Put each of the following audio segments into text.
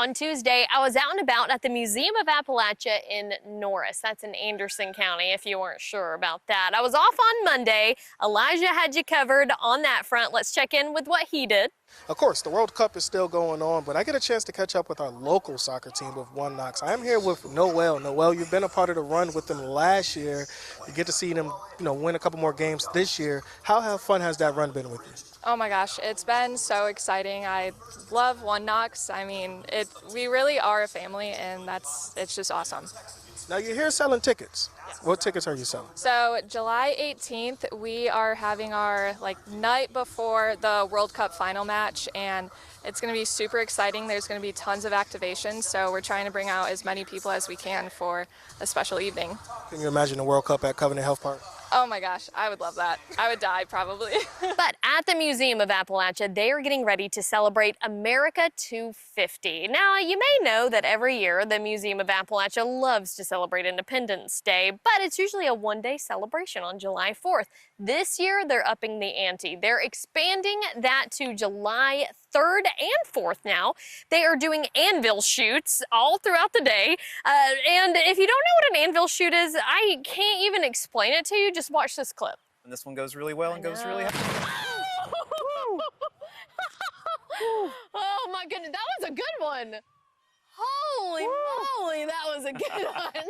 On Tuesday, I was out and about at the Museum of Appalachia in Norris. That's in Anderson County, if you weren't sure about that. I was off on Monday. Elijah had you covered on that front. Let's check in with what he did. Of course, the World Cup is still going on, but I get a chance to catch up with our local soccer team with One Knox. I am here with Noel. Noel, you've been a part of the run with them last year. You get to see them, win a couple more games this year. How fun has that run been with you? Oh my gosh, it's been so exciting. I love One Knox. I mean, we really are a family, and it's just awesome. Now you're here selling tickets. What tickets are you selling? So July 18th, we are having our night before the World Cup final match, and it's going to be super exciting. There's going to be tons of activations, so we're trying to bring out as many people as we can for a special evening. Can you imagine the World Cup at Covenant Health Park? Oh my gosh, I would love that. I would die probably. But at the Museum of Appalachia, they are getting ready to celebrate America 250. Now, you may know that every year the Museum of Appalachia loves to celebrate Independence Day, but it's usually a one-day celebration on July 4th. This year, they're upping the ante. They're expanding that to July 3rd and 4th now. They are doing anvil shoots all throughout the day. And if you don't know what an anvil shoot is, I can't even explain it to you. Just watch this clip. And this one goes really well and goes really Oh my goodness, that was a good one. Holy moly, that was a good one.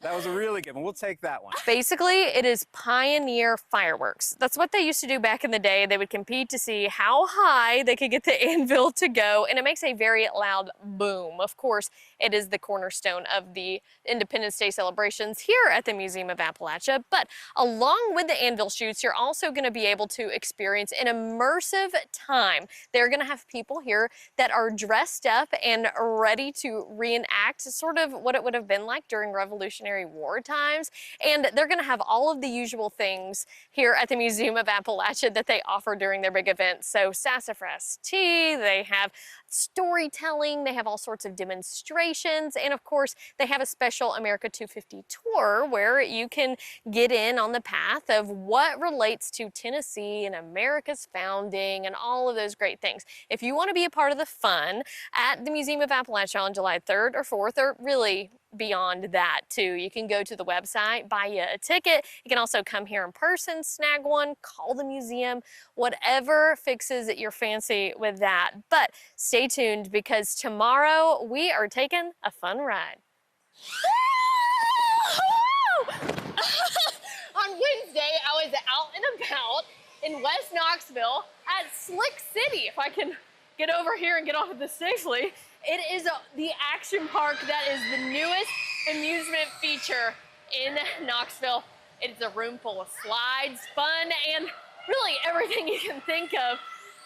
That was a really good one. We'll take that one. Basically, it is pioneer fireworks. That's what they used to do back in the day. They would compete to see how high they could get the anvil to go, and it makes a very loud boom. Of course, it is the cornerstone of the Independence Day celebrations here at the Museum of Appalachia. But along with the anvil shoots, you're also going to be able to experience an immersive time. They're going to have people here that are dressed up and ready to reenact sort of what it would have been like during Revolutionary War times. And they're going to have all of the usual things here at the Museum of Appalachia that they offer during their big events. So sassafras tea, they have storytelling, they have all sorts of demonstrations, and of course they have a special America 250 tour where you can get in on the path of what relates to Tennessee and America's founding and all of those great things. If you want to be a part of the fun at the Museum of Appalachia on July 3rd or 4th, or really beyond that too, you can go to the website, buy you a ticket. You can also come here in person, snag one, call the museum, whatever fixes your fancy with that. But stay tuned, because tomorrow we are taking a fun ride. On Wednesday, I was out and about in West Knoxville at Slick City, if I can get over here and get off of this safely. It is the action park that is the newest amusement feature in Knoxville. It's a room full of slides, fun, and really everything you can think of.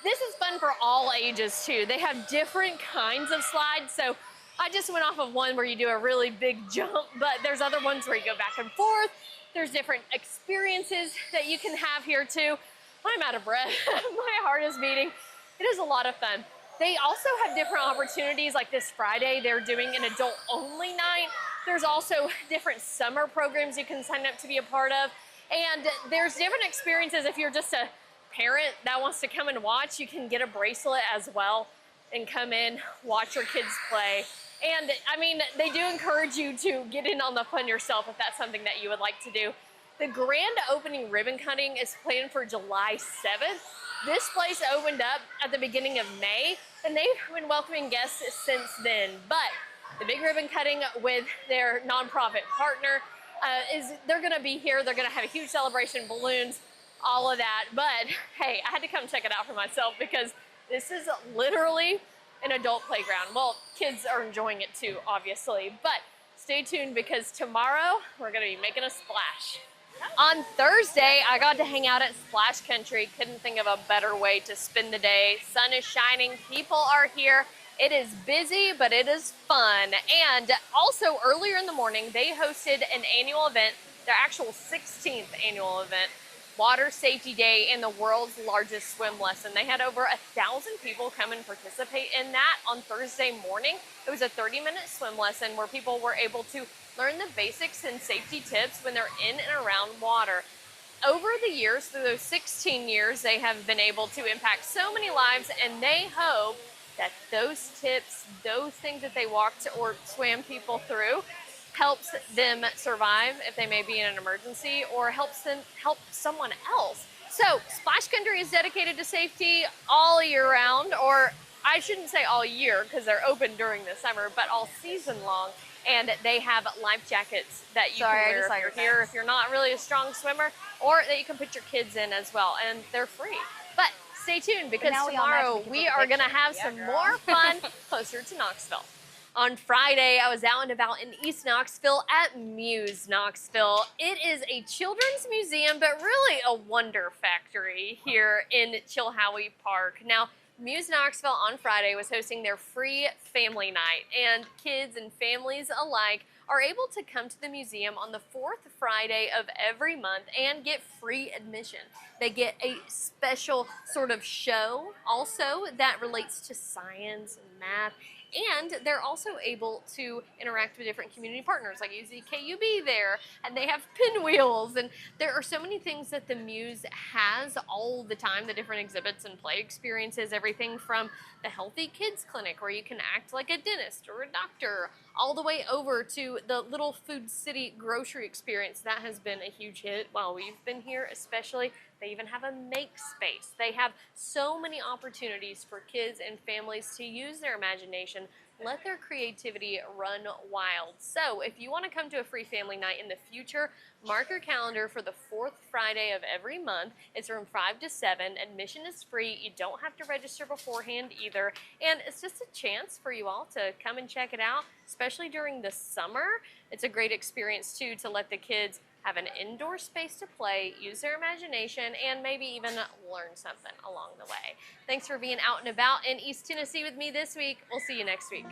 This is fun for all ages too. They have different kinds of slides. So I just went off of one where you do a really big jump, but there's other ones where you go back and forth. There's different experiences that you can have here too. I'm out of breath. My heart is beating. It is a lot of fun. They also have different opportunities, like this Friday, they're doing an adult-only night. There's also different summer programs you can sign up to be a part of. And there's different experiences. If you're just a parent that wants to come and watch, you can get a bracelet as well and come in, watch your kids play. And I mean, they do encourage you to get in on the fun yourself if that's something that you would like to do. The grand opening ribbon cutting is planned for July 7th. This place opened up at the beginning of May, and they've been welcoming guests since then. But the big ribbon cutting with their nonprofit partner they're going to be here. They're going to have a huge celebration, balloons, all of that. But hey, I had to come check it out for myself, because this is literally an adult playground. Well, kids are enjoying it too, obviously. But stay tuned, because tomorrow we're going to be making a splash. On Thursday, I got to hang out at Splash Country. Couldn't think of a better way to spend the day. Sun is shining, people are here. It is busy, but it is fun. And also earlier in the morning, they hosted an annual event, their actual 16th annual event, Water Safety Day and the world's largest swim lesson. They had over 1,000 people come and participate in that on Thursday morning. It was a 30-minute swim lesson where people were able to learn the basics and safety tips when they're in and around water. Over the years, through those 16 years, they have been able to impact so many lives, and they hope that those tips, those things that they walked or swam people through, helps them survive if they may be in an emergency, or helps them help someone else. So Splash Country is dedicated to safety all year round, or I shouldn't say all year because they're open during the summer, but all season long. And they have life jackets that you can wear if you're here, if you're not really a strong swimmer, or that you can put your kids in as well, and they're free. But stay tuned, because tomorrow we are going to have some more fun closer to Knoxville. On Friday, I was out and about in East Knoxville at Muse Knoxville. It is a children's museum, but really a wonder factory here in Chilhowie Park. Now, Muse Knoxville on Friday was hosting their free family night, and kids and families alike are able to come to the museum on the 4th Friday of every month and get free admission. They get a special sort of show also that relates to science and math, and they're also able to interact with different community partners, like you see KUB there, and they have pinwheels, and there are so many things that the Muse has all the time, the different exhibits and play experiences, everything from the Healthy Kids Clinic, where you can act like a dentist or a doctor, all the way over to the Little Food City grocery experience. That has been a huge hit while we've been here, especially. They even have a make space. They have so many opportunities for kids and families to use their imagination, let their creativity run wild. So if you want to come to a free family night in the future, mark your calendar for the 4th Friday of every month. It's from 5 to 7. Admission is free. You don't have to register beforehand either. And it's just a chance for you all to come and check it out, especially during the summer. It's a great experience too, to let the kids have an indoor space to play, use their imagination, and maybe even learn something along the way. Thanks for being out and about in East Tennessee with me this week. We'll see you next week.